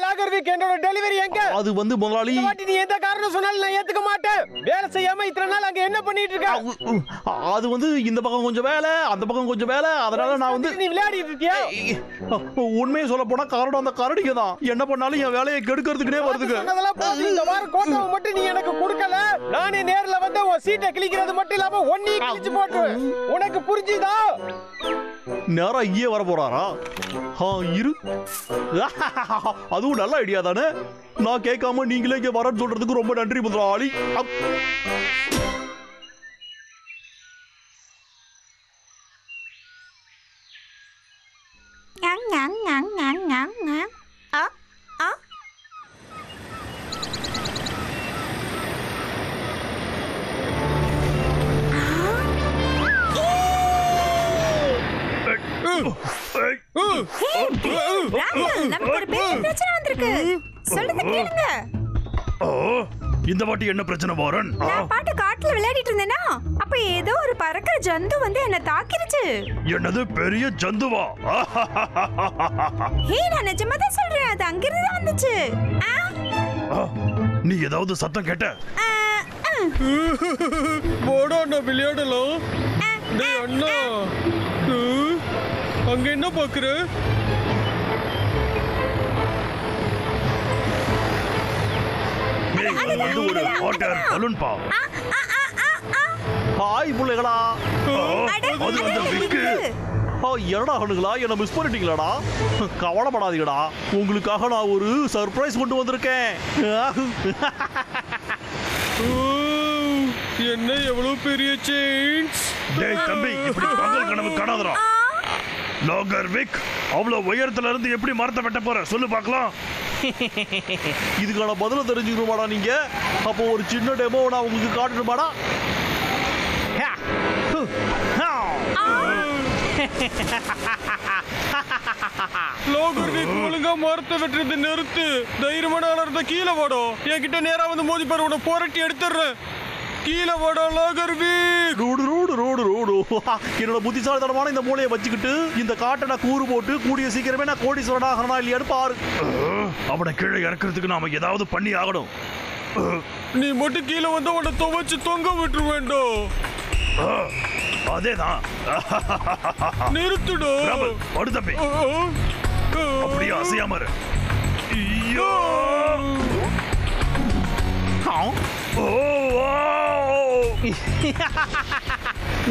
லாகர் week என்னோட delivery எங்க? அது வந்து முதலாளி, நீ எந்த காரணம் சொன்னாலும் நான் ஏத்துக்க மாட்டேன். வேலை செய்யாம இத்தனை நாள் அங்க என்ன பண்ணிட்டு இருக்க? அது வந்து இந்த பக்கம் கொஞ்சம் வேலை, அந்த பக்கம் கொஞ்சம் வேலை, அதனால நான் வந்து நீ விளையாடிட்டு இருக்கியா? உண்மையை சொல்ல போனா காரணம் அந்த கரடிங்க தான். என்ன பண்ணாலும் என் வேலையை கெடுக்கிறதுக்குனே வருதுங்க. இந்த வாரம் கோட்டாவை மட்டும் நீ எனக்கு கொடுக்கல, நானே நேர்ல வந்து உன் சீட்டை கிழிக்கிறது மட்டும் இல்லாம ஒன்னையும் கிழிச்சு போட்டுருவேன். உனக்கு புரிஞ்சுதா? நேரா இங்கே வர போறாரா? இரு. அதுவும் நல்ல ஐடியா தானே. நான் கேட்காம நீங்களே இங்க வரன்னு சொல்றதுக்கு ரொம்ப நன்றி முதலாளி. இந்த வாட்டி என்ன பிரச்சனை வாரன்? நான் பாட்டு காட்டுல விளையாடிட்டு இருந்தேனா, அப்ப ஏதோ ஒரு பறக்கிற ஜந்து வந்து என்ன தாக்கிருச்சு. என்னது, பெரிய ஜந்துவா? நான் நிஜமா தான் சொல்றேன், அது அங்கிருந்து வந்துச்சு. நீ ஏதாவது சத்தம் கேட்ட? போடா, நான் விளையாடலாம். டேய் அண்ணா, அங்க என்ன பாக்குற? ஒரு வாட்டர் பலூன் பா. ஹாய் புள்ளைகளா. அது வந்து விக்கு. என்னடா கண்ணுங்களா, என்ன மிஸ் பண்ணிட்டீங்களாடா? கவலைப்படாதீங்கடா, உங்களுக்காக நான் ஒரு சர்ப்ரைஸ் கொண்டு வந்திருக்கேன். என்ன எவ்வளவு பெரிய சேஞ்ச். டேய் தம்பி, இப்படி பகல் கனவு காணாதடா. லாகர் விக், அவ்வளவு உயரத்துல இருந்து எப்படி மரத்தை வெட்ட போற சொல்லு பார்க்கலாம். இதுக்கான பதில தெரிஞ்சுக்கணுமாடா நீங்க? அப்போ ஒரு சின்ன டெமோ நான் உங்களுக்கு காட்டணுமாடா? லாகர் வீக், ஒழுங்கா மரத்தை வெட்டுறது நிறுத்து. தைரியமான ஆளா இருந்தா கீழே வாடும். என்கிட்ட நேரா வந்து மோதி பாரு, உன்னை போராட்டி எடுத்துடுறேன். கீழே வாடா லாகர் வீக். Road road road road. என்னோட புத்திசாலித்தனமான இந்த மூளையை வச்சுக்கிட்டு இந்த காட்டை நான் கூறு போட்டு கூடிய சீக்கிரமே நான் கோடீஸ்வரன் ஆகணும் இல்லையான்னு பாரு. அவனை கீழே இறக்குறதுக்கு நாம ஏதாவது பண்ணி ஆகணும். நீ மட்டும் கீழே வந்து உன்னை துவைச்சு தொங்க விட்டு வேண்டும். அதேதான். நிறுத்துடோ. தம்பி, அப்படியே அசையாம இரு.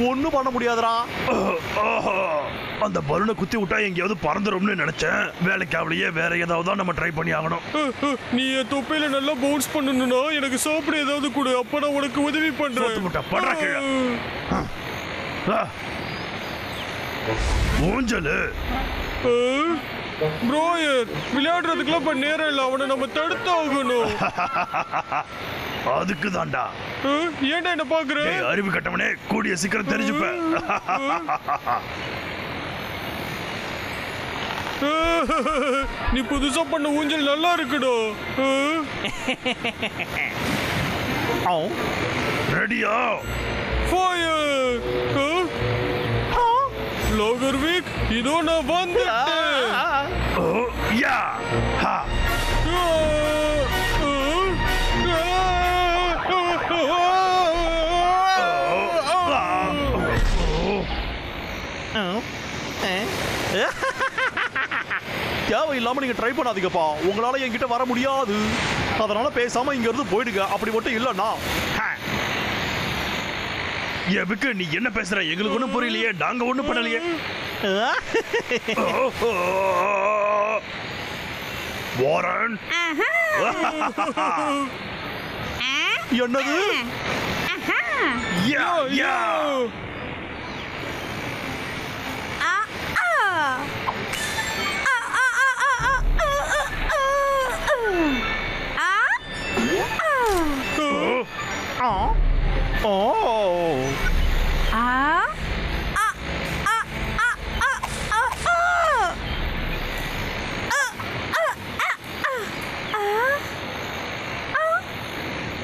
ஒண்ணும் பண்ண முடியாதுடா. அந்த பலூனை குத்தி விட்டா எங்கேயாவது பறந்துரும்னு நினைச்சேன். வேலைக்காவலையே வேற ஏதாவது நம்ம ட்ரை பண்ணி ஆகணும். நீ என் தொப்பையில நல்லா பவுன்ஸ் பண்ணணும்னா எனக்கு சாப்பிட ஏதாவது கொடு, அப்ப நான் உனக்கு உதவி பண்றேன். ஊஞ்சலு ப்ரோயர், விளையாடுறதுக்குலாம் இப்ப நேரம் இல்ல, அவனை நம்ம தடுத்து ஆகணும். அதுக்கு தான்டா. ஏன்டா என்ன பாக்குற? அறிவு கட்டவனே, கூடிய சீக்கிரம் தெரிஞ்சுப்ப. நீ புதுசா பண்ண ஊஞ்சல் நல்லா இருக்குடோ. ரெடியா? ஃபயர். லாகர் வீக், இதோ நான் வந்துட்டேன். யா ஹா. தேவையில்லாம நீங்க ட்ரை பண்ணாதீங்கப்பா. உங்களால என்கிட்ட வர முடியாது. அதனால பேசாம இங்க இருந்து போயிடுங்க. அப்படி மட்டும் இல்லன்னா எதுக்கு நீ என்ன பேசுற? எங்களுக்கு ஒண்ணும் புரியலையே. நாங்க ஒண்ணும் பண்ணலையே. வாரன், என்னது? யா யா.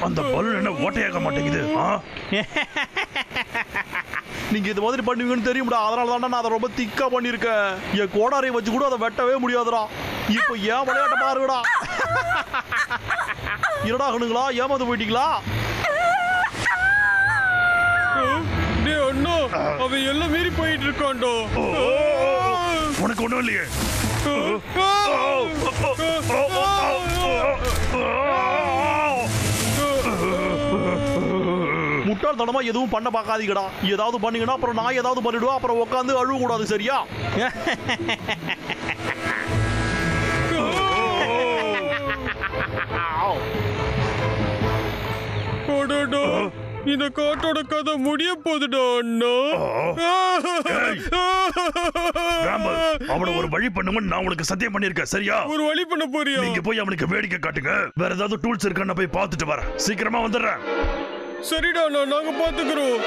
அந்த பலூன் என்ன ஓட்டையாக மாட்டேங்குது? நீங்க இது மாதிரி பண்ணுவீங்கன்னு தெரியும்டா. அதனால தான் நான் அதை ரொம்ப திக்கா பண்ணிருக்கேன். என் கோடாரை வச்சு கூட அதை வெட்டவே முடியாதுடா. இப்போ ஏன் விளையாட்ட பாருங்கடா. இருடா கணுங்களா, ஏமாந்து போயிட்டீங்களா? டேய் அண்ணா, அவன் எல்லாம் மீறி போயிட்டு இருக்கான்டா. உனக்கு ஒண்ணும் இல்லையே. முட்டாள்தனமா எதுவும் பண்ண பார்க்காதீங்கடா. ஏதாவது பண்ணீங்கன்னா அப்புறம் நான் ஏதாவது பண்ணிடுவோம். அப்புறம் உட்காந்து அழுவ கூடாது, சரியா? இந்த காட்டோட கதை முடிய போகுதுடா அண்ணா. அவனை ஒரு வழி பண்ணுங்கன்னு நான் உனக்கு சத்தியம் பண்ணிருக்கேன், சரியா? ஒரு வழி பண்ண போறியா? நீங்க போய் அவனுக்கு வேடிக்கை காட்டுங்க. வேற ஏதாவது டூல்ஸ் இருக்கான்னு போய் பார்த்துட்டு வரேன். சீக்கிரமா வந்துடுறேன். சரிடா அண்ணா, நாங்க பாத்துக்கிறோம்.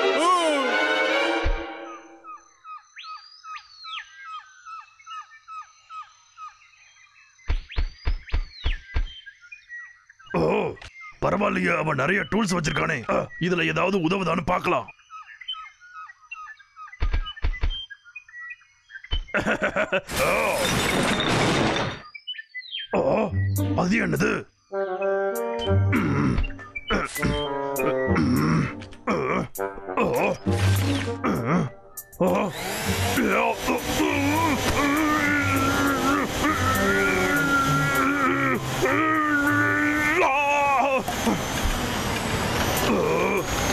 பரவாயில்லையே, அவன் நிறைய டூல்ஸ் வச்சிருக்கானே. இதுல ஏதாவது உதவுதான்னு பார்க்கலாம். அது என்னது?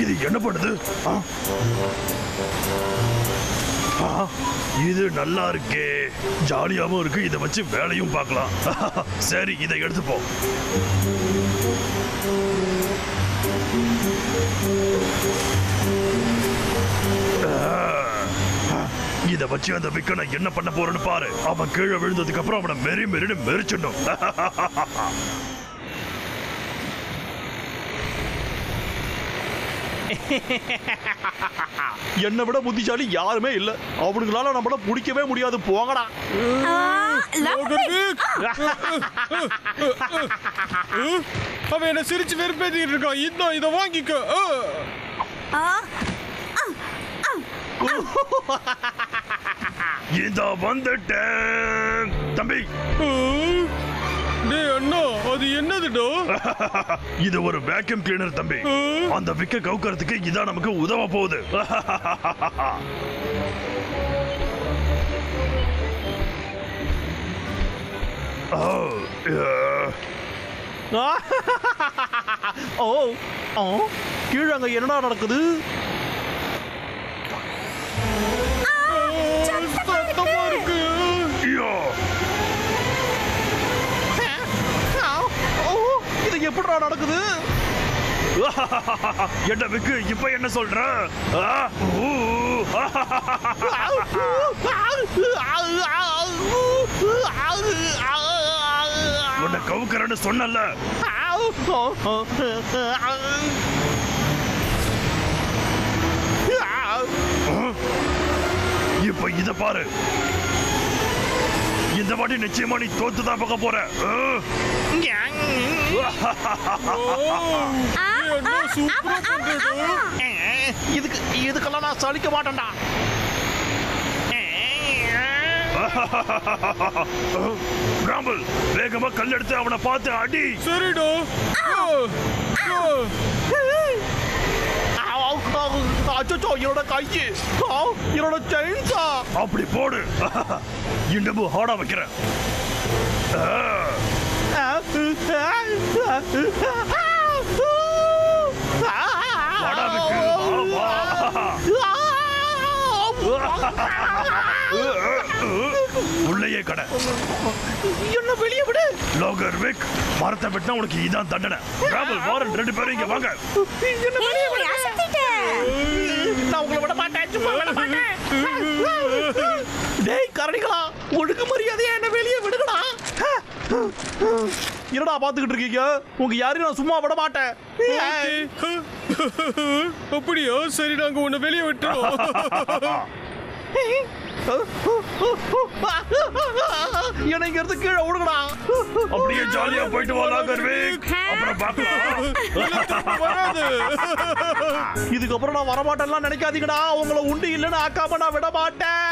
இது என்ன பண்ணுது? இது நல்லா இருக்கே, ஜாலியாவும் இருக்கு. இதை வச்சு வேலையும் பார்க்கலாம். சரி, இதை எடுத்துப்போம். இதை வச்சு அந்த விக்கனை என்ன பண்ண போறேன்னு பாரு. அவன் கீழே விழுந்ததுக்கு அப்புறம் அவனை மெரி மெரின்னு மெரிச்சிடணும். என்னை விட புத்திசாலி யாருமே இல்ல. அவனுங்களால நம்மள பிடிக்கவே முடியாது. போங்கடா. அவன் என்ன சிரிச்சு வெறுப்பேத்திட்டு இருக்கான். இன்னும் இதை வாங்கிக்க. இத வந்துட்டேன் தம்பி. டேய் அண்ணா, அது என்னதுடா? இது ஒரு வேக்யூம் கிளீனர் தம்பி. அந்த விக்க கவுக்கிறதுக்கு இதான் நமக்கு உதவ போகுது. கீழே அங்க என்னடா நடக்குது? சத்தமா இருக்கு. இது எப்படிடா நடக்குது? என்ன விக்கு, இப்ப என்ன சொல்ற? உன்னை கவுக்கிறன்னு சொன்னல. இப்ப இத பாரு. இந்த வாட்டி நிச்சயமா நீ தோத்துதான் பார்க்க போற. இதுக்கெல்லாம் நான் சலிக்க மாட்டேன்டா. ராம்பல், வேகமா கல் எடுத்து அவனை பார்த்து அடி. சரிடா. அச்சோ, என்னோட கைக்கு, என்னோட செயின்ஸா. அப்படி போடு. இன்னமும் ஹார்டா வைக்கிறேன். உள்ளேயே கடை. என்ன வெளியே விடு. லோகர் விக், மரத்தை வெட்டினா உனக்கு இதான் தண்டனை. ராம்பல், வாரன், ரெண்டு பேரும் இங்க வாங்க. என்ன வெளியே விடு. நான் உங்களை விட மாட்டேன். சும்மா விட மாட்டேன். டேய் கரடிகளா, ஒழுங்கு மரியாதையா என்ன வெளியே விடுங்கடா. என்னடா பாத்துக்கிட்டு இருக்கீங்க? உங்க யாரையும் நான் சும்மா விட மாட்டேன். அப்படியா? சரி, நாங்க உன்னை வெளியே விட்டுறோம். என்னை இங்க இருந்து கீழே விடுங்கடா. அப்படியே ஜாலியா போயிட்டு வா லாகர்விக். அப்புறம் பார்க்கலாம். இதுக்கப்புறம் நான் வரமாட்டேன்லாம் நினைக்காதீங்கடா. உங்களை உண்டு இல்லைன்னு ஆக்காம நான் விட மாட்டேன்.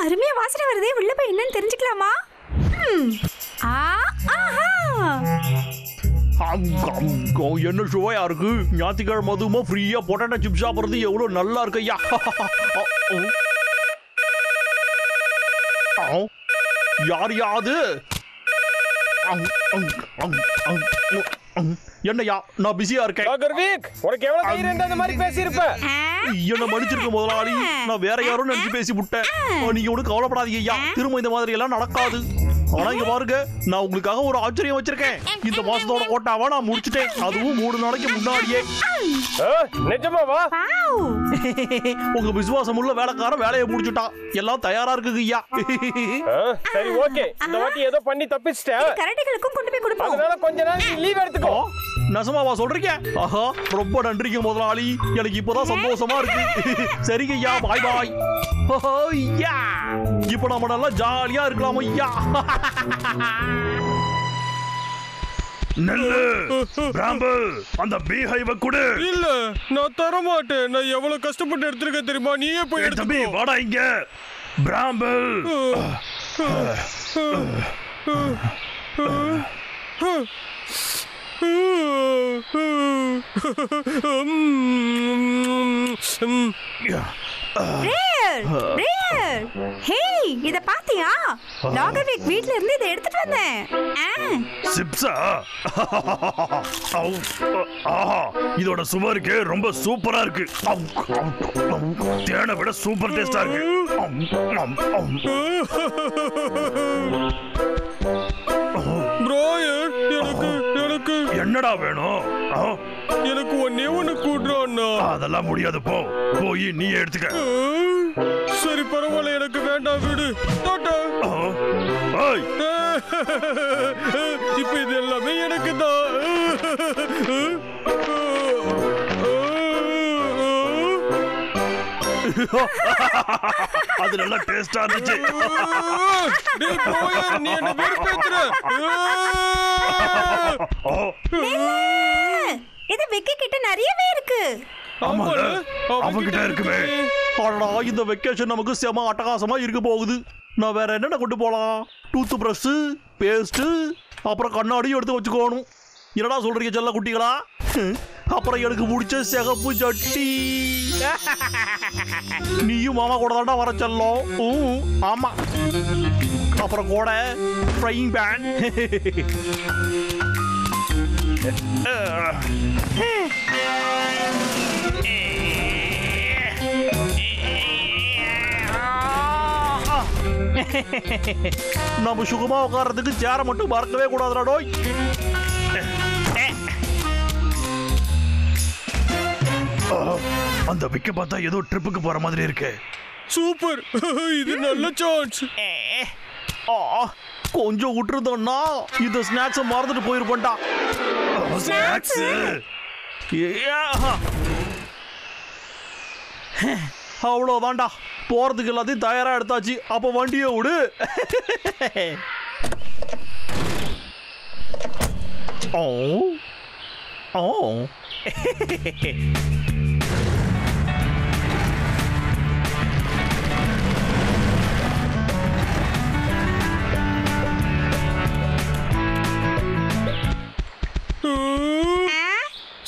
அருமையா வாசனை வருதே. உள்ள போய் என்னன்னு தெரிஞ்சுக்கலாமா? என்ன சுவையா இருக்கு. ஞாயிற்றுக்கிழமை அதுவுமா ஃப்ரீயா பொட்டேட்டோ சிப்ஸ் சாப்பிடுறது எவ்வளவு நல்லா இருக்கு ஐயா. யார் யாது? என்னையா நான் பிஸியா இருக்கேன். உனக்கு எவ்வளவு தைரியம் இருந்தா அந்த மாதிரி பேசியிருப்ப? என்ன மன்னிச்சிருக்க முதலாளி. நான் வேற யாரும் நினைச்சு பேசி விட்டேன். நீங்க ஒன்னும் கவலைப்படாதீங்க ஐயா. திரும்ப இந்த மாதிரி எல்லாம் நடக்காது. ஆனா இங்க பாருங்க, நான் உங்களுக்காக ஒரு ஆச்சரியம் வச்சிருக்கேன். இந்த மாசத்தோட கோட்டாவா நான் முடிச்சிட்டேன். அதுவும் 3 நாளைக்கு முன்னாடியே. நிஜமாவா? உங்க விசுவாசம் உள்ள வேலைக்காரன் வேலையை முடிச்சுட்டான். எல்லாம் தயாரா இருக்கு ஐயா. சரி ஓகே, இந்த வாட்டி ஏதோ பண்ணி தப்பிச்சிட்டேன். கரடிகளுக்கும் கொண்டு போய் கொடுப்போம். அதனால கொஞ்ச நாள் லீவ் எடுத்துக்கோ. நசமாவா சொல்றீங்க? ஆஹா, ரொம்ப நன்றிங்க முதலாளி. எனக்கு இப்பதான் சந்தோஷமா இருக்கு. சரிங்க ஐயா, பாய் பாய். இப்ப நம்ம நல்லா ஜாலியா இருக்கலாம் ஐயா. நெல்லு பிராம்பு அந்த பீஹைவ குடு. இல்ல நான் தர மாட்டேன். நான் எவ்வளவு கஷ்டப்பட்டு எடுத்துருக்கேன் தெரியுமா? நீயே போய் எடுத்து. தம்பி வாடா இங்க. பிராம்பு இத பாத்தியா? லாகர்விக் வீட்ல இருந்து இத எடுத்துட்டு வந்தேன். சிப்ஸா? இதோட சுவருக்கு ரொம்ப சூப்பரா இருக்கு. தேனை விட சூப்பர் டேஸ்டா இருக்கு. எனக்கு என்னடா வேணும்? எனக்கு ஒண்ணு கூடுறோம்னா. அதெல்லாம் முடியாது. போய் நீ எடுத்துக்க. சரி பரவாயில்ல, எனக்கு வேண்டாம் விடு. டாடா. இப்ப இது எல்லாமே எனக்கு தான். அது நல்லா டேஸ்டா இருந்துச்சு. நீ என்ன வெறுப்பேத்துற? இது விக்கி கிட்ட நிறையவே இருக்கு. அவங்கிட்ட இருக்குமே. இந்த வெக்கேஷன் நமக்கு செம அட்டகாசமா இருக்க போகுது. நான் வேற என்னென்ன கொண்டு போலாம்? டூத் பிரஷ், பேஸ்ட், அப்புறம் கண்ணாடியும் எடுத்து வச்சுக்கோணும். என்னடா சொல்றீங்க செல்ல குட்டிகளா? அப்புறம் எனக்கு பிடிச்ச சிகப்பு சட்டி. நீயும் மாமா கூட தாண்டா வர செல்லும். ஆமா. அப்புறம் கூட ஃப்ரையிங் பேன். நம்ம சுகமா உட்கார்றதுக்கு சேர மட்டும் மறக்கவே கூடாதுடா டோய். அந்த விக்க பார்த்தா ஏதோ ட்ரிப்புக்கு போற மாதிரி இருக்கு. சூப்பர், இது நல்ல சான்ஸ். கொஞ்சம் விட்டுருந்தோம்னா இந்த ஸ்நாக்ஸ் மறந்துட்டு போயிருப்பா. ஸ்நாக்ஸ் அவ்வளோதான்டா. போறதுக்கு எல்லாத்தையும் தயாரா எடுத்தாச்சு. அப்ப வண்டியை விடு.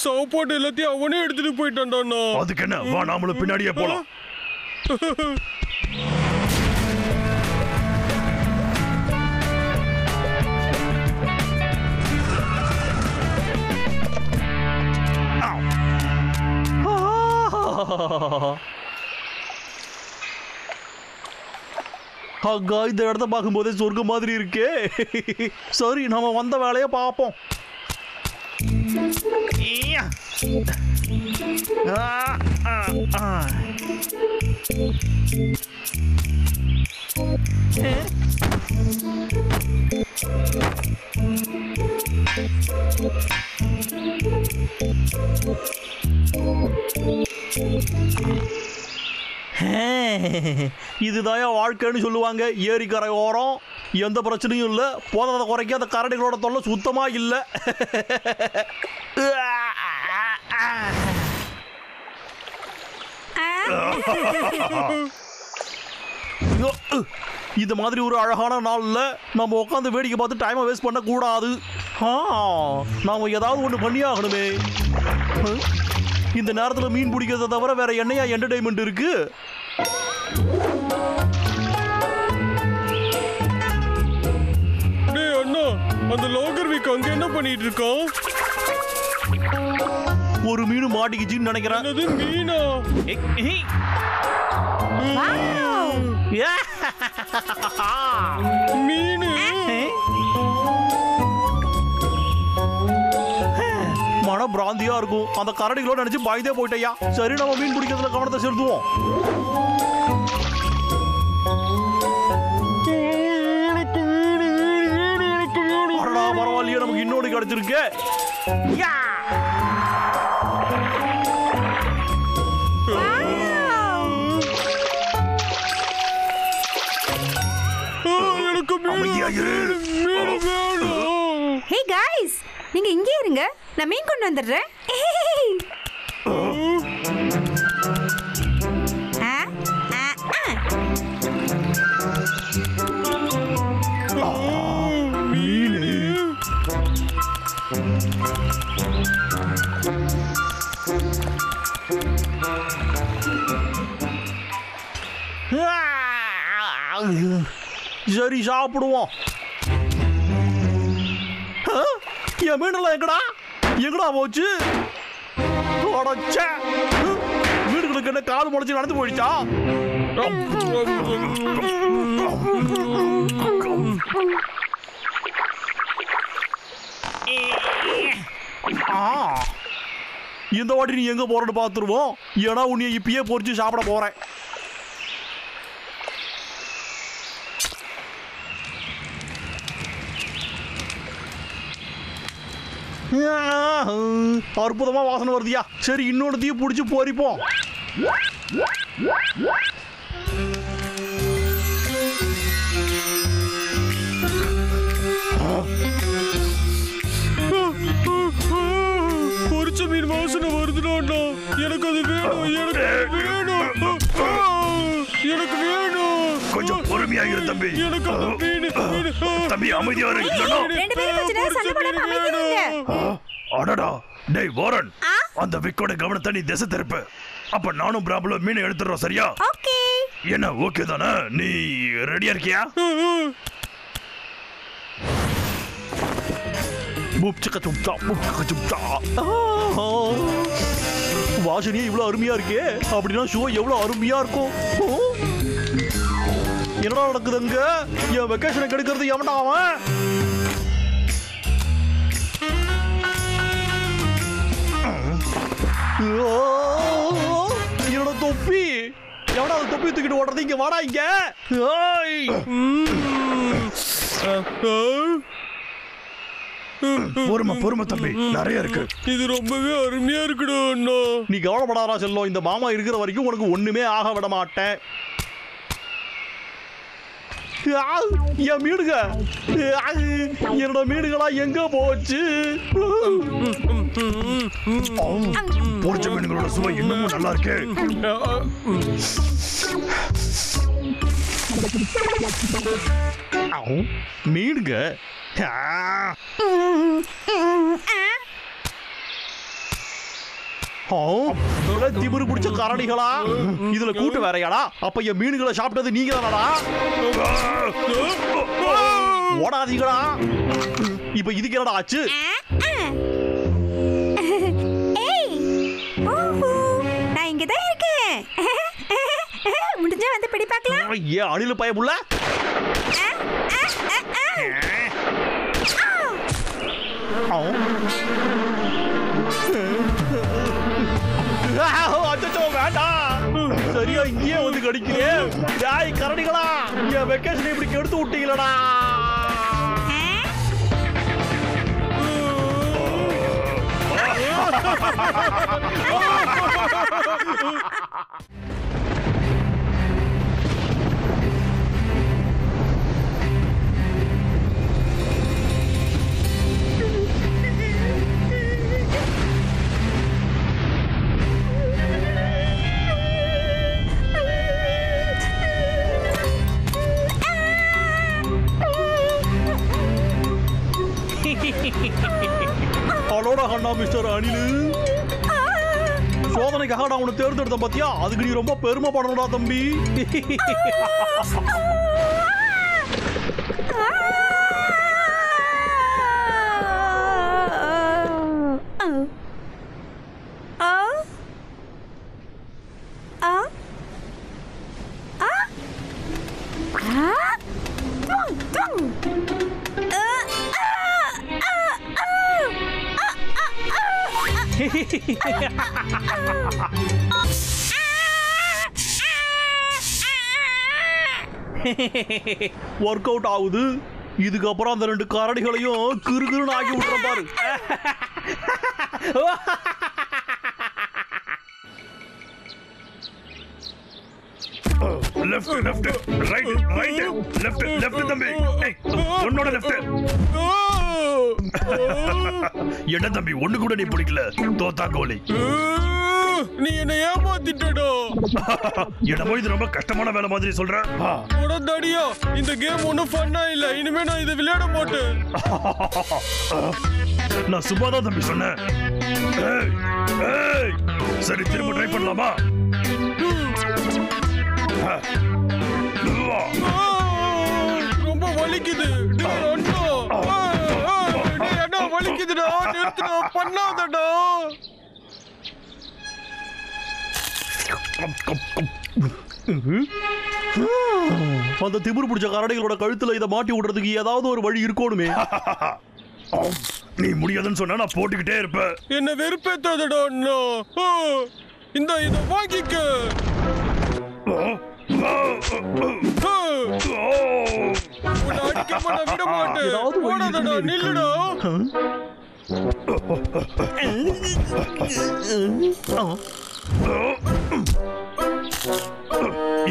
சாப்பாடு எல்லாத்தையும் அவனே எடுத்துட்டு போயிட்டான்டா. அதுக்கு என்ன, வா நாமளும் பின்னாடியே போலாம். இந்த இடத்த பார்க்கும் போதே சொர்க்கம் மாதிரி இருக்கே. சரி, நம்ம வந்த வேலையை பார்ப்போம். இதுதான் வாழ்க்கைன்னு சொல்லுவாங்க. ஏரிக்கரை ஓரம் எந்த பிரச்சனையும் இல்லை. போதாத குறைக்க அந்த கரடிகளோட தொல்லை சுத்தமா இல்லை. இது மாதிரி ஒரு அழகான நாள்ல நம்ம உட்காந்து வேடிக்கை பார்த்து டைமை வேஸ்ட் பண்ண கூடாது. நாம ஏதாவது ஒன்று பண்ணி ஆகணுமே. இந்த நேரத்தில் மீன் பிடிக்கிறத தவிர வேற என்னையா என்டர்டைன்மெண்ட் இருக்கு? டேய் அண்ணா, அந்த லாகர்விக் அங்க என்ன பண்ணிட்டு இருக்கான்? ஒரு மீன் மாட்டிக்கிச்சின்னு நினைக்கிறேன். அது மீனா? மீனு மன பிராந்தியா இருக்கும். அந்த கரடிகளோட நினைச்சு பயந்தே போயிட்டையா. சரி, நம்ம மீன் பிடிக்கிறதுல கவனத்தை செலுத்துவோம். பரவாயில்லையே, நமக்கு இன்னொரு கிடைச்சிருக்கு. ஹே गाइस, நீங்க இங்கே இருங்க, நான் மீன் கொண்டு வந்துடுறேன். சரி, சாப்பிடுவோம். என் மீனெல்லாம் எங்கடா போச்சு? வீடுகளுக்கு என்ன கால் முளைச்சு நடந்து போயிடுச்சா? இந்த வாட்டி நீ எங்க போறன்னு பார்த்துருவோம். ஏன்னா உன்னை இப்பயே பொறிச்சு சாப்பிட போறேன். அற்புதமா வாசனை வருதியா. சரி, இன்னொரு தீ பிடிச்சி பொறிப்போம். பொரிச்ச மீன் வாசனை வருதுடா. எனக்கு அது வேணும், எனக்கு வேணும், எனக்கு வேணும். கொஞ்சம் பொறுமையா இரு தம்பி. எனக்கு அது மீன் தம்பி, அமைதியா இரு. ரெண்டு பேரும் கொஞ்ச நேரம் சண்டை போடாம அமைதியா இருங்க. அடடா, டேய் வாரன், அந்த விக்கோட கவனத்தை நீ திசை திருப்பு. அப்ப நானும் பிராபுல மீனை எடுத்துறோம், சரியா? ஓகே. என்ன ஓகே தானே? நீ ரெடியா இருக்கியா? வாசனையே இவ்வளவு அருமையா இருக்கே. அப்படின்னா ஷோ எவ்வளவு அருமையா இருக்கும். என்னடா நடக்குதுங்க? என் வெக்கேஷனை கெடுக்கிறது எவன்டா அவன்? என்னோட தொப்பி எவடா? அது தொப்பி தூக்கிட்டு ஓடுறது. இங்க வாடா இங்க. பொறுமை தம்பி, நிறைய இருக்கு. இது ரொம்பவே அருமையா இருக்குடா அண்ணா. நீ கவலைப்படாதா செல்லம். இந்த மாமா இருக்கிற வரைக்கும் உனக்கு ஒண்ணுமே ஆக விட மாட்டேன். என் மீனுங்க, என்னோட மீனுகளா எங்க போச்சு? பொரிச்ச மீனுங்களோட சுவை இன்னமும் நல்லா இருக்கு. மீனுங்க திமிரு பிடிச்ச கரடிகளா? இதுல கூட்டு வேறையாடா? அப்ப என் மீனுகளை சாப்பிட்டது நீங்க தானடா? ஓடாதீங்களா? இப்ப இதுக்கு என்னடா ஆச்சு? நான் இங்கதான் இருக்கேன். முடிஞ்சா வந்து பிடி பார்க்கலாம். ஏன் அணில பயமுள்ள? அச்சோ வேண்டாம். சரியா இங்கேயே வந்து கடிக்கிறேன். டேய் கரடிகளா, என் வெக்கேஷன் இப்படி கெடுத்து விட்டீங்களடா. ஹலோடா ஹண்ணா மிஸ்டர் அனிலு. சோதனைக்காக நான் உன்னை தேர்ந்தெடுத்த பத்தியா, அதுக்கு நீ ரொம்ப பெருமைப்படணும்டா தம்பி. ஒர்க் அவுட் ஆகுது. இதுக்கப்புறம் அந்த 2 கரடிகளையும் கிறுகிறுன்னு ஆக்கி விட்டுற பாரு. Left left right right left left தம்பி. உன்னோட லெஃப்ட். என்ன தம்பி ஒண்ணு கூட நீ பிடிக்கல, தோத்தா கோலி. நீ என்ன ஏமாத்திட்டடா. என்னமோ இது ரொம்ப கஷ்டமான வேலை மாதிரி சொல்ற. உடனடியா இந்த கேம் ஒன்னும் ஃபன்னா இல்ல. இனிமே நான் இதை விளையாட மாட்டேன். நான் சும்மா தான் தம்பி சொன்னேன். சரி திரும்ப ட்ரை பண்ணலாமா? ரொம்ப வலிக்குது. அண்ணா வலிக்குதுடா. நிறுத்துடா, பண்ணாதடா. அந்த திமிரு பிடிச்ச கரடிகளோட கழுத்துல இதை மாட்டி விடுறதுக்கு ஏதாவது ஒரு வழி இருக்கணுமே. நீ முடியாதுன்னு சொன்னா நான் போட்டுக்கிட்டே இருப்பேன். என்ன வெறுப்பேத்தாதடா அண்ணா. இந்த இதை வாங்கிக்க. உன்னை அடிக்காம நான் விட மாட்டேன். ஓடாதடா, நில்லுடா.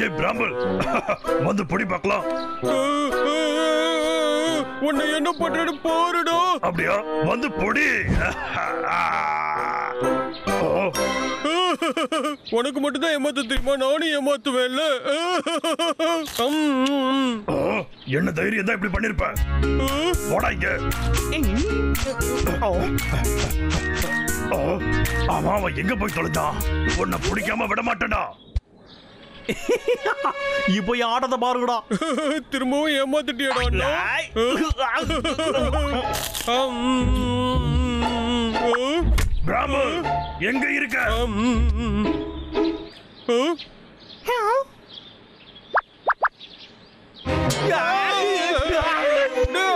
ஏ பிராம்பல், வந்து பொடி பார்க்கலாம். உன்னை என்ன பண்றேன்னு பாருடா. அப்படியா? வந்து பொடி. உனக்கு மட்டும் தான் ஏமாத்த தெரியுமா? நானும் ஏமாத்துவேன்ல. என்ன தைரியம் தான் இப்படி பண்ணிருப்பேன்? போடா இங்க. ஆமா, அவன் எங்க போய் தொலைஞ்சான்? உன்னை பிடிக்காம விட மாட்டேன்டா. இப்போ என் ஆட்டத்தை பாருங்கடா. திரும்பவும் ஏமாத்திட்டியடா. பிராமு எங்க இருக்க?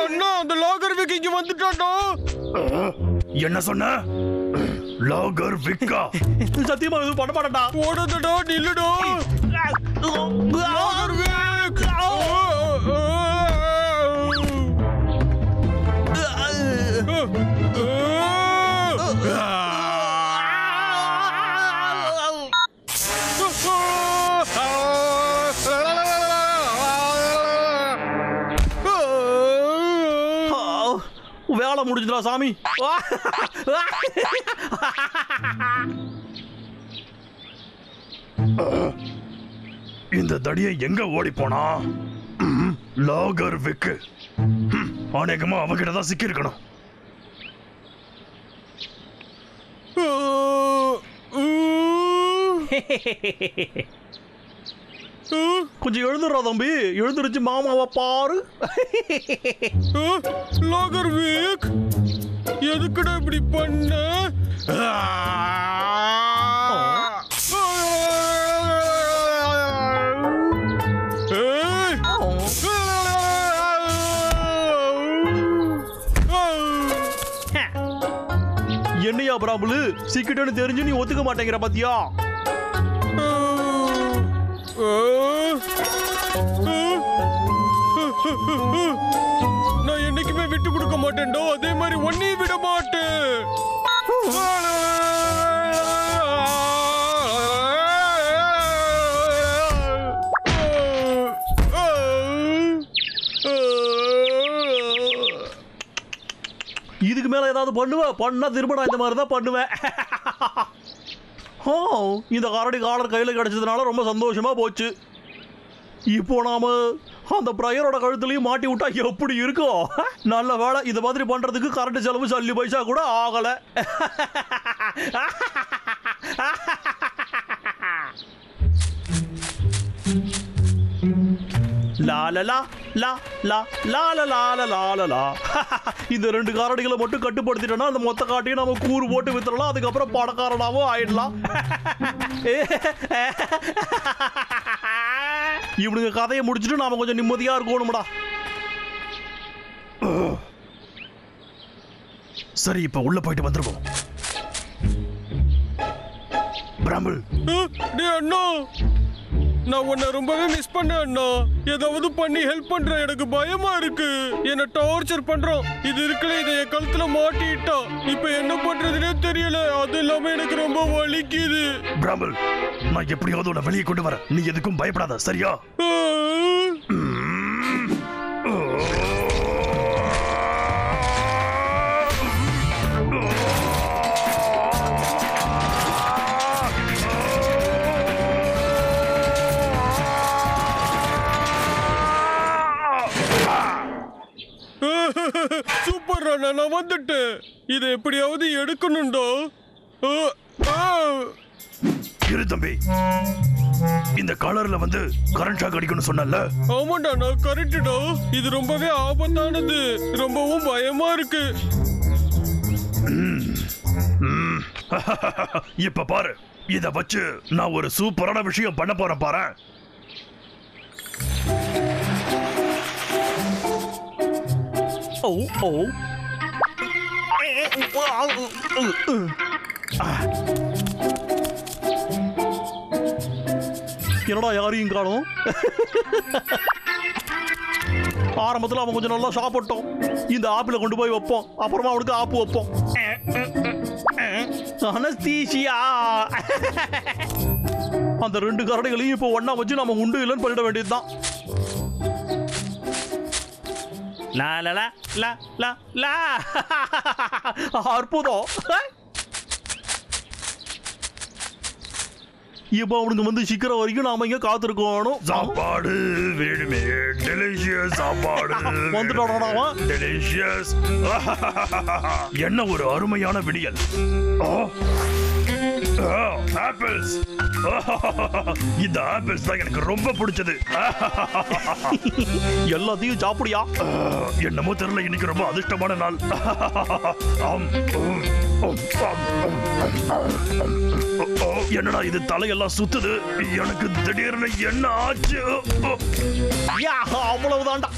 அண்ணா, அந்த லாகர் விக் இங்க வந்துட்டான்டா. என்ன சொன்ன? லாகர் விக்கா? சத்தியமா எதுவும் பண்ண மாட்டேன்டா. ஓடாதடா, நில்லுடா. லாகர் விக். வேலை முடிஞ்சுடா சாமி. இந்த தடியை எங்க ஓடி போனா? லாகர் விக்கு. அநேகமா அவகிட்ட தான் சிக்கி இருக்கணும். கொஞ்சம் எழுந்துடுறா தம்பி. எழுந்துருச்சு மாமாவை பாரு. லாகர் விக், எதுக்குடா இப்படி பண்ண? என்னையா பிராபுலு சிக்கிட்டேன்னு தெரிஞ்சு நீ ஒத்துக்க மாட்டேங்கிற பாத்தியா? நான் என்னைக்குமே விட்டு கொடுக்க மாட்டேன்டோ, அதே மாதிரி ஒன்னையும் விட மாட்டேன். இதுக்கு மேல ஏதாவது பண்ணா திரும்ப நான் இந்த மாதிரி தான் பண்ணுவேன். இந்த கரடி காலர் கையில கிடைச்சதுனால ரொம்ப சந்தோஷமா போச்சு. இப்போ நாம அந்த பிரயரோட கழுத்துலயும் மாட்டி விட்டா எப்படி இருக்கும்? நல்ல வேலை, இதை மாதிரி பண்றதுக்கு கரண்ட் செலவு சல்லி பைசா கூட ஆகல. இந்த 2 காரடிகளை மட்டும் கட்டுப்படுத்திட்டோம்னா அந்த மொத்த காட்டையும் நம்ம கூறு போட்டு வித்துறலாம். அதுக்கப்புறம் பணக்காரனாவும் ஆயிடலாம். இவனுங்க கதையை முடிச்சுட்டு நாம கொஞ்சம் நிம்மதியா இருக்கணும்டா. சரி, இப்ப உள்ள போயிட்டு வந்துருவோம். பிராமல், அண்ணா, நான் உன்னை ரொம்பவே மிஸ் பண்ணேன் அண்ணா. ஏதாவது பண்ணி ஹெல்ப் பண்ற, எனக்கு பயமா இருக்கு. என்ன டார்ச்சர் பண்றான். இது இருக்குல்ல, இதை என் கழுத்துல மாட்டிட்டா. இப்ப என்ன பண்றதுனே தெரியல. அது இல்லாம எனக்கு ரொம்ப வலிக்குது. பிராமல், நான் எப்படியாவது உன்னை வெளியே கொண்டு வரேன். நீ எதுக்கும் பயப்படாத, சரியா? சூப்பர் அண்ணா, நான் வந்துட்டேன். இதை எப்படியாவது எடுக்கணும்டா. இரு தம்பி, இந்த கலர்ல வந்து கரண்ட் ஷாக் அடிக்கணும்னு சொன்னல? ஆமாண்டா, நான் கரெக்டுடா. இது ரொம்பவே ஆபத்தானது. ரொம்பவும் பயமா இருக்கு. இப்ப பாரு, இத வச்சு நான் ஒரு சூப்பரான விஷயம் பண்ண போறேன் பாரு. என்னடா யாரையும் காணோம்? ஆரம்பத்தில் அவன் கொஞ்சம் நல்லா சாப்பிட்டோம். இந்த ஆப்பிள கொண்டு போய் வைப்போம், அப்புறமா அவனுக்கு ஆப்பு வைப்போம். அனஸ்தீசியா. அந்த 2 கரடிகளையும் இப்போ ஒண்ணா வச்சு நம்ம உண்டு இல்லைன்னு பண்ணிட வேண்டியதுதான். லா லா லா லா லா லா. அற்புதம். இப்போ அவனுக்கு வந்து சிக்கிற வரைக்கும் நாம இங்க காத்திருக்கணும். சாப்பாடு வேணுமே, டெலிஷியஸ் சாப்பாடு வந்துட்டானா? டெலிஷியஸ். என்ன ஒரு அருமையான விடியல். ஆப்பிள்ஸ். இந்த ஆப்பிள்ஸ் தான் எனக்கு ரொம்ப பிடிச்சது. எல்லாத்தையும் சாப்பிடியா? என்னமோ தெரியல, இன்னைக்கு ரொம்ப அதிர்ஷ்டமான நாள். என்னடா இது, தலையெல்லாம் சுத்துது. எனக்கு திடீர்னு என்ன ஆச்சு? அவ்வளவுதான்டா.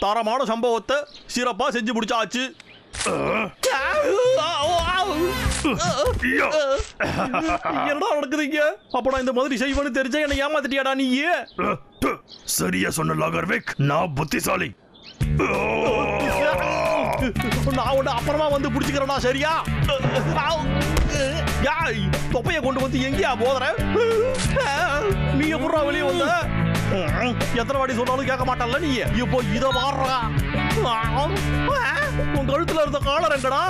தரமான சம்பவத்தை சிறப்பா செஞ்சு முடிச்சாச்சு. என்னடா நடக்குதுங்க? அப்ப நான் இந்த மாதிரி செய்வேன்னு தெரிஞ்சா என்ன ஏமாத்திட்டியாடா நீ? சரியா சொன்ன லாகர்விக், நான் புத்திசாலி. நான் உன்னை அப்புறமா வந்து பிடிச்சிக்கிறேன்னா சரியா? தொப்பைய கொண்டு வந்து எங்கேயா போதுற? நீ எப்படா வெளியே வந்த? எத்தனை வாட்டி சொன்னாலும் கேட்க மாட்டல்ல நீ. இப்போ இத வாடுறா. உன் கழுத்துல இருந்த காலர் எங்கடா?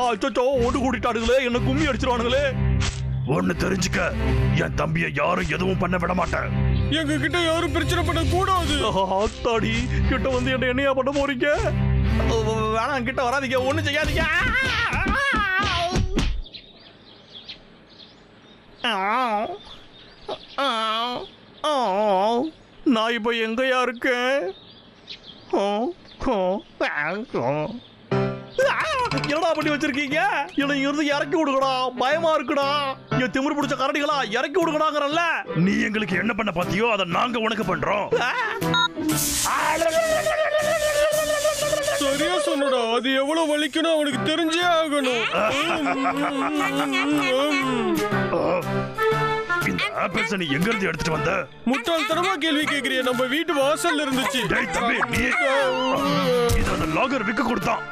அச்சோ, ஒன்று கூட்டிட்டானுங்களே, என்ன கும்மி அடிச்சிருவானுங்களே. ஒன்னு தெரிஞ்சுக்க, என் தம்பியை யாரும் எதுவும் பண்ண விட மாட்டேன். எங்க கிட்ட யாரும் பிரச்சனை பண்ண கூடாது. ஆத்தாடி, கிட்ட வந்து என்ன என்னையா பண்ண போறீங்க? வேணாம், கிட்ட வராதீங்க, ஒண்ணு செய்யாதீங்க. நான் இப்ப எங்கயா இருக்கேன்? என்னடா பண்ணி வச்சிருக்கீங்க? என்ன இருந்து இறக்கி விடுங்கடா, பயமா இருக்குடா. என் திமிரு பிடிச்ச கரடிகளா, இறக்கி விடுங்கடாங்கறல்ல. நீ எங்களுக்கு என்ன பண்ண பாத்தியோ அதை நாங்க உனக்கு பண்றோம். சரியா சொன்னடா. அது எவ்வளவு வலிக்கணும் அவனுக்கு தெரிஞ்சே ஆகணும். இந்த ஆப்பிள்ஸ் நீ எங்க இருந்து எடுத்துட்டு வந்த? முட்டாள்தனமா கேள்வி கேக்குறிய. நம்ம வீட்டு வாசல்ல இருந்துச்சு. டேய் தம்பி, நீ இது அந்த லாகர் விக்க கொடுத்தான்.